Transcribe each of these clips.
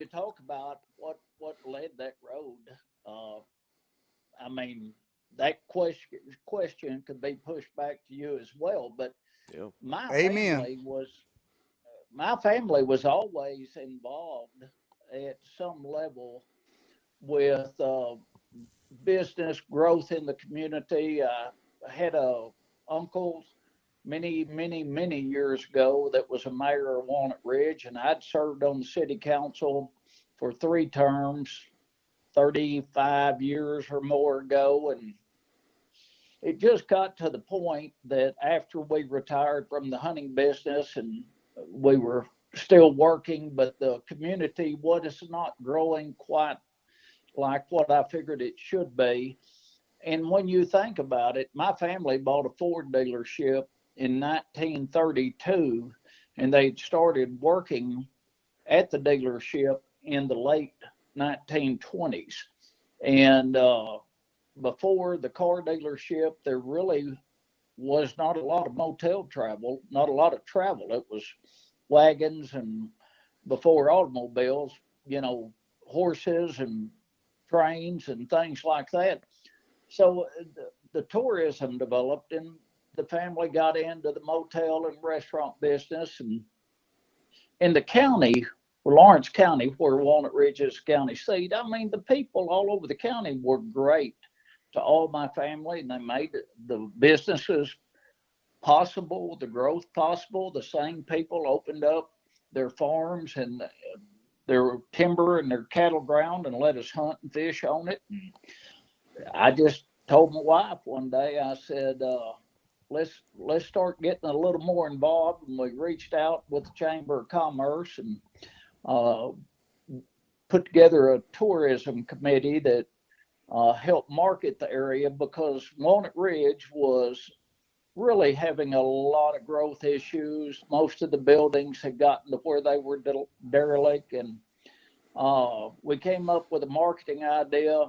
you talk about what led that road, uh, I mean, that question could be pushed back to you as well. But Yeah. my Amen. family was my family was always involved at some level with business growth in the community. I had a uncle many years ago that was a mayor of Walnut Ridge, and I'd served on the city council for 3 terms, 35 years or more ago, and it just got to the point that after we retired from the hunting business and we were still working, but the community was not growing quite like what I figured it should be. And when you think about it, my family bought a Ford dealership in 1932, and they'd started working at the dealership in the late 1920s. And before the car dealership, there really was not a lot of motel travel, not a lot of travel. It was wagons and before automobiles, you know, horses and trains and things like that. So the tourism developed, and the family got into the motel and restaurant business. And in the county, Lawrence County, where Walnut Ridge is county seat, I mean, the people all over the county were great to all my family, and they made the businesses possible, the growth possible. The same people opened up their farms and their timber and their cattle ground and let us hunt and fish on it. And I just told my wife one day, I said, let's start getting a little more involved. And we reached out with the Chamber of Commerce and uh, put together a tourism committee that helped market the area because Walnut Ridge was really having a lot of growth issues. Most of the buildings had gotten to where they were derelict, and we came up with a marketing idea.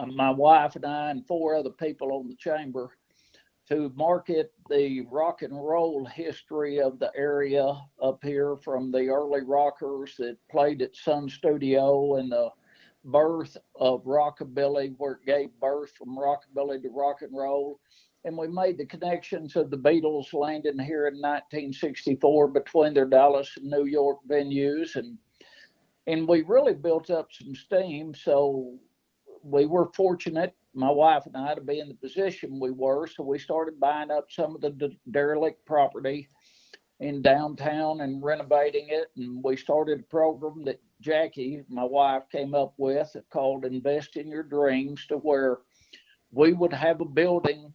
My wife and I and 4 other people on the chamber to market the rock and roll history of the area up here from the early rockers that played at Sun Studio and the birth of rockabilly, where it gave birth from rockabilly to rock and roll. And we made the connections of the Beatles landing here in 1964 between their Dallas and New York venues. And we really built up some steam. So we were fortunate, my wife and I, to be in the position we were. So we started buying up some of the derelict property in downtown and renovating it. And we started a program that Jackie, my wife, came up with called Invest in Your Dreams, to where we would have a building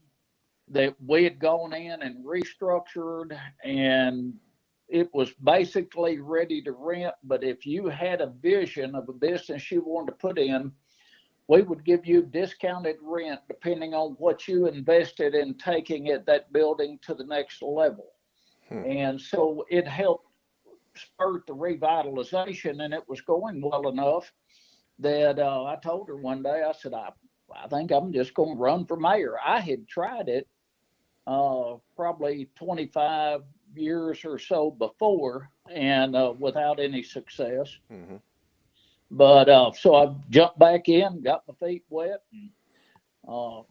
that we had gone in and restructured, and it was basically ready to rent. But if you had a vision of a business you wanted to put in, we would give you discounted rent depending on what you invested in taking it, that building, to the next level. Hmm. And so it helped spurt the revitalization, and it was going well enough that I told her one day, I said, I think I'm just going to run for mayor. I had tried it probably 25 years or so before, and without any success. Hmm. But so I jumped back in, got my feet wet, and uh,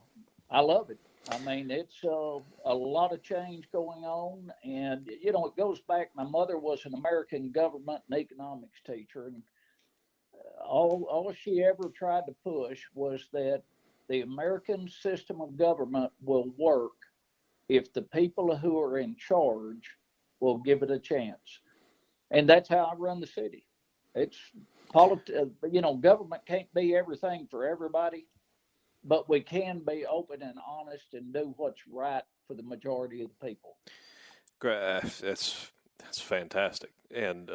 I love it. I mean, it's a lot of change going on, and you know, it goes back. My mother was an American government and economics teacher, and all she ever tried to push was that the American system of government will work if the people who are in charge will give it a chance. And that's how I run the city. It's you know, government can't be everything for everybody, but we can be open and honest and do what's right for the majority of the people. That's fantastic. And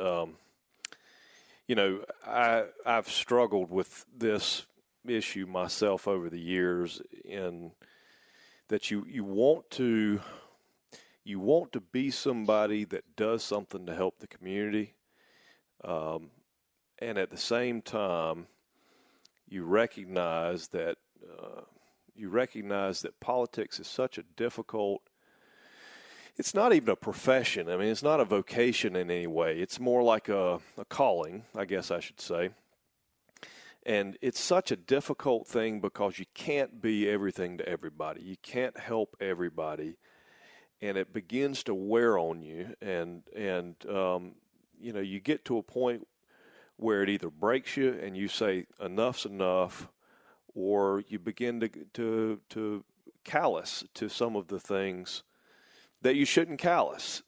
you know, I've struggled with this issue myself over the years, in that you want to be somebody that does something to help the community, um, and at the same time you recognize that politics is such a difficult it's not even a profession. I mean, it's not a vocation in any way. It's more like a calling, I guess I should say. And it's such a difficult thing because you can't be everything to everybody. You can't help everybody. And it begins to wear on you. And you know, you get to a point where it either breaks you and you say, enough's enough, or you begin to callous to some of the things that you shouldn't callous.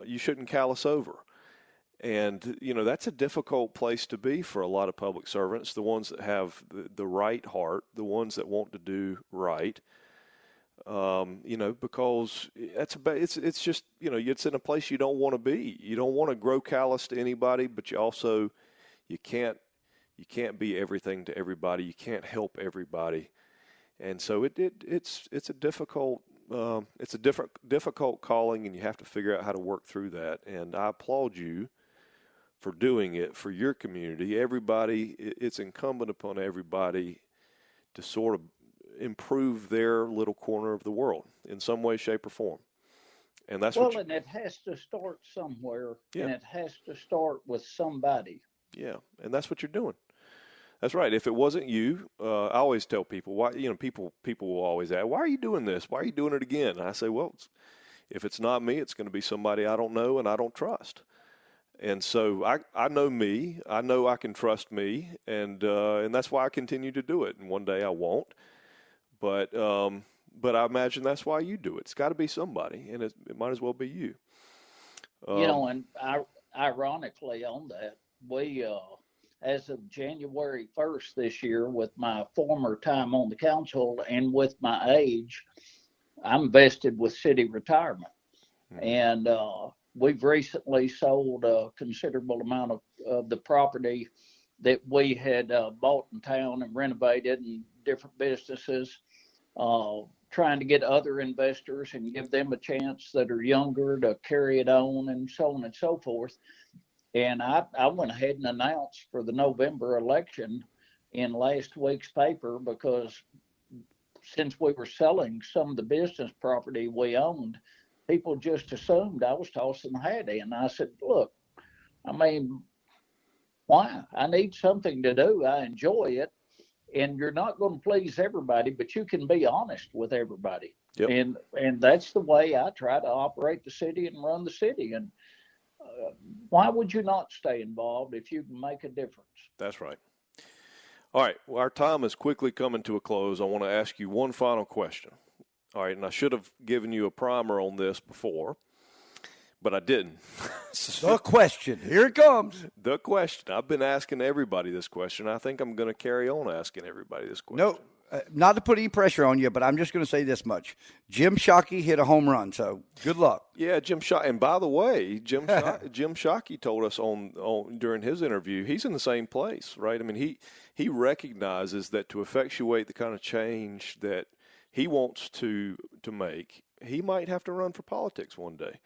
You shouldn't callous over. And, you know, that's a difficult place to be for a lot of public servants, the ones that have the right heart, the ones that want to do right, you know, because it's just, you know, it's in a place you don't want to be. You don't want to grow callous to anybody, but you can't be everything to everybody. You can't help everybody. And so it's a difficult difficult calling, and you have to figure out how to work through that. And I applaud you for doing it for your community. Everybody, it's incumbent upon everybody to sort of improve their little corner of the world in some way, shape, or form. And that's and it has to start somewhere, and it has to start with somebody. Yeah, and that's what you're doing. That's right. If it wasn't you, I always tell people, why, you know, people will always ask, why are you doing this? Why are you doing it again? And I say, well, if it's not me, it's going to be somebody I don't know and I don't trust. And so I know me. I know I can trust me, and that's why I continue to do it. And one day I won't, but I imagine that's why you do it. It's got to be somebody, and it might as well be you. You know, and ironically on that, we as of January 1st this year, with my former time on the council and with my age, I'm vested with city retirement, and we've recently sold a considerable amount of the property that we had bought in town and renovated, and different businesses, trying to get other investors and give them a chance that are younger to carry it on, and so on and so forth. And I went ahead and announced for the November election in last week's paper, because since we were selling some of the business property we owned, people just assumed I was tossing the hat in. I said, look, I mean, why? I need something to do. I enjoy it. And you're not going to please everybody, but you can be honest with everybody. Yep. And that's the way I try to operate the city and run the city. And why would you not stay involved if you can make a difference? That's right. All right. Well, our time is quickly coming to a close. I want to ask you one final question. All right, and I should have given you a primer on this before, but I didn't. The question. Here it comes. The question. I've been asking everybody this question. I think I'm going to carry on asking everybody this question. No, not to put any pressure on you, but I'm just going to say this much. Jim Shockey hit a home run, so good luck. Yeah, Jim Shockey. And by the way, Jim Shockey told us on during his interview, he's in the same place, right? I mean, he recognizes that to effectuate the kind of change that he wants to make, he might have to run for politics one day.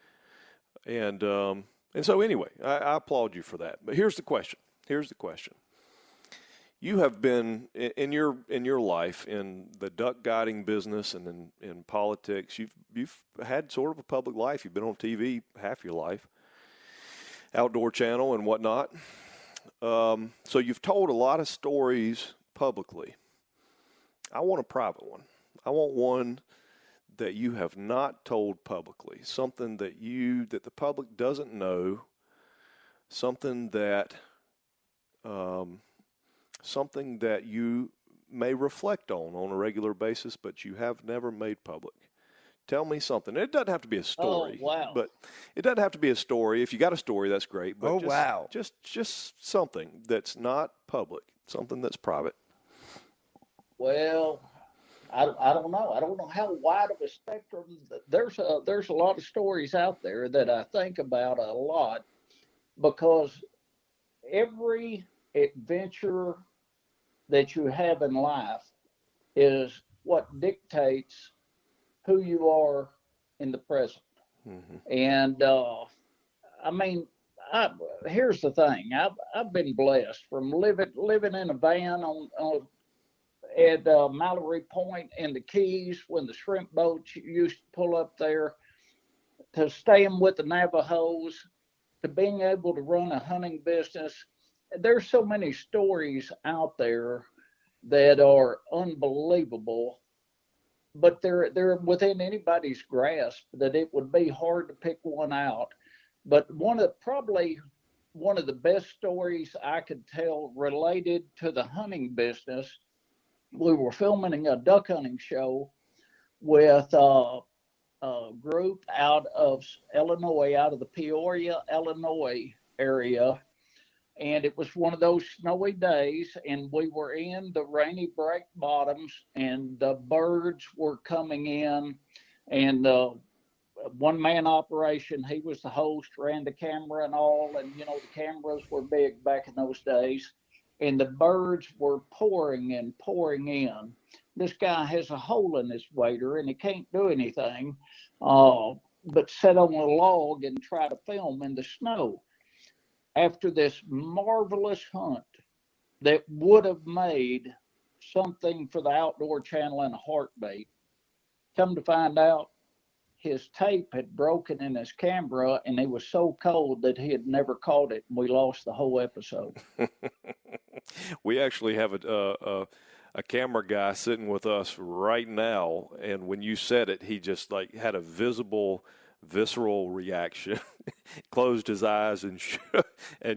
And so anyway, I applaud you for that. But here's the question. You have been in your life in the duck guiding business and in politics. You've had sort of a public life. You've been on TV half your life, Outdoor Channel and whatnot. So you've told a lot of stories publicly. I want a private one. I want one that you have not told publicly, something that the public doesn't know, something that you may reflect on a regular basis, but you have never made public. Tell me something. It doesn't have to be a story. Oh, wow. But it doesn't have to be a story. If you got a story, that's great. But wow. Just something that's not public, something that's private. Well, I don't know. I don't know how wide of a spectrum. There's a lot of stories out there that I think about a lot, because every adventure that you have in life is what dictates who you are in the present. Mm-hmm. And I mean, here's the thing. I've been blessed from living in a van at Mallory Point in the Keys when the shrimp boats used to pull up there. to staying with the Navajos, to being able to run a hunting business. There's so many stories out there that are unbelievable, but they're within anybody's grasp that it would be hard to pick one out. But probably one of the best stories I could tell related to the hunting business, we were filming a duck hunting show with a group out of Illinois, out of the Peoria, Illinois area. And it was one of those snowy days, and we were in the rainy break bottoms, and the birds were coming in, and one-man operation. He was the host, ran the camera and all, and, the cameras were big back in those days, and the birds were pouring and pouring in. This guy has a hole in his wader, and he can't do anything but sit on a log and try to film in the snow. After this marvelous hunt that would have made something for the Outdoor Channel in a heartbeat, come to find out his tape had broken in his camera, and he was so cold that he had never caught it, and we lost the whole episode. We actually have a camera guy sitting with us right now, and when you said it, he just had a visceral reaction, closed his eyes and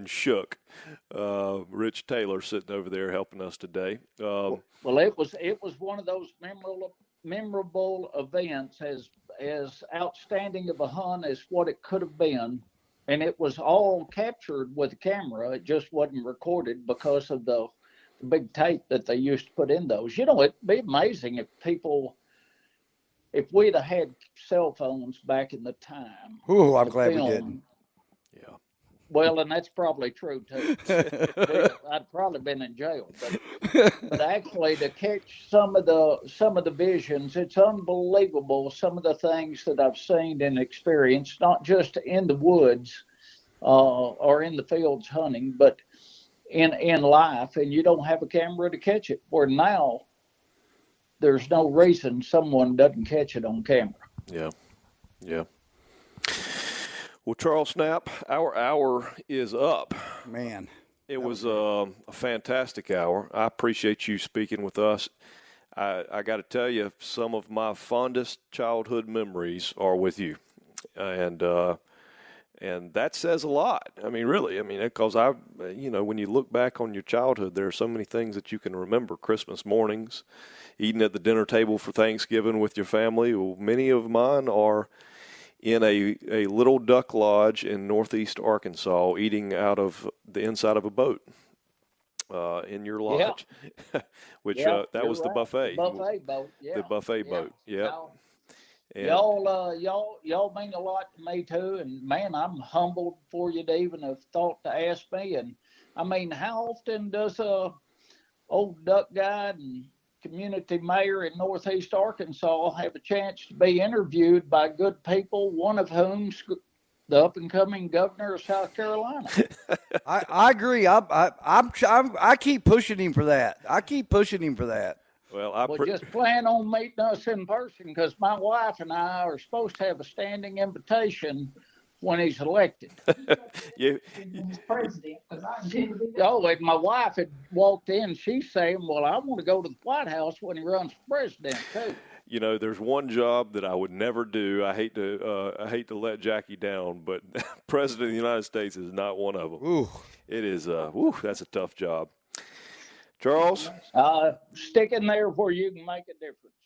shook. Rich Taylor sitting over there helping us today. Well, it was one of those memorable events, as outstanding of a hunt as what it could have been, and it was all captured with a camera. It just wasn't recorded because of the big tape that they used to put in those. It'd be amazing if we'd have had cell phones back in the time. Ooh, I'm glad we didn't. Yeah. Well, and that's probably true too. I'd probably been in jail, but actually to catch some of the visions, it's unbelievable. Some of the things that I've seen and experienced, not just in the woods or in the fields hunting, but in life, and you don't have a camera to catch it. Where now, there's no reason someone doesn't catch it on camera. Yeah. Well, Charles Snapp, our hour is up. Man. It was a fantastic hour. I appreciate you speaking with us. I got to tell you, some of my fondest childhood memories are with you. And that says a lot. I mean, really. I mean, because when you look back on your childhood, there are so many things that you can remember. Christmas mornings, eating at the dinner table for Thanksgiving with your family. Well, many of mine are in a little duck lodge in northeast Arkansas, eating out of the inside of a boat in your lodge, which that was right. The buffet. Buffet boat. Yeah. The buffet boat. Yeah. Y'all mean a lot to me too, and man, I'm humbled for you to even have thought to ask me. And I mean, how often does a old duck guide and community mayor in northeast Arkansas have a chance to be interviewed by good people, one of whom's the up and coming governor of South Carolina? I agree. I keep pushing him for that. Well, just plan on meeting us in person, because my wife and I are supposed to have a standing invitation when he's elected. President, if my wife had walked in, she's saying, well, I want to go to the White House when he runs for president too. There's one job that I would never do. I hate to let Jackie down, but President of the United States is not one of them. Ooh. It is. That's a tough job. Charles? Stick in there where you can make a difference.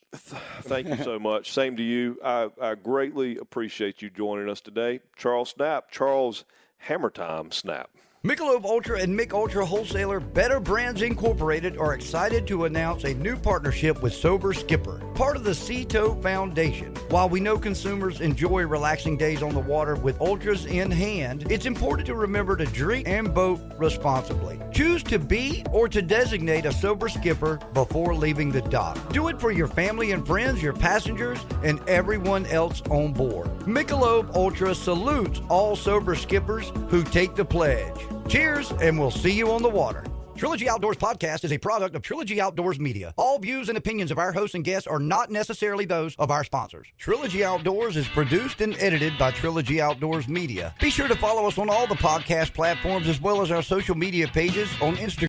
Thank you so much. Same to you. I greatly appreciate you joining us today. Charles Snapp, Charles Hammertime Snapp. Michelob Ultra and Mich Ultra wholesaler Better Brands Incorporated are excited to announce a new partnership with Sober Skipper, part of the Sea-Tow Foundation. While we know consumers enjoy relaxing days on the water with ultras in hand, it's important to remember to drink and boat responsibly. Choose to be or to designate a sober skipper before leaving the dock. Do it for your family and friends, your passengers, and everyone else on board. Michelob Ultra salutes all sober skippers who take the pledge. Cheers, and we'll see you on the water. Trilogy Outdoors Podcast is a product of Trilogy Outdoors Media. All views and opinions of our hosts and guests are not necessarily those of our sponsors. Trilogy Outdoors is produced and edited by Trilogy Outdoors Media. Be sure to follow us on all the podcast platforms as well as our social media pages on Instagram.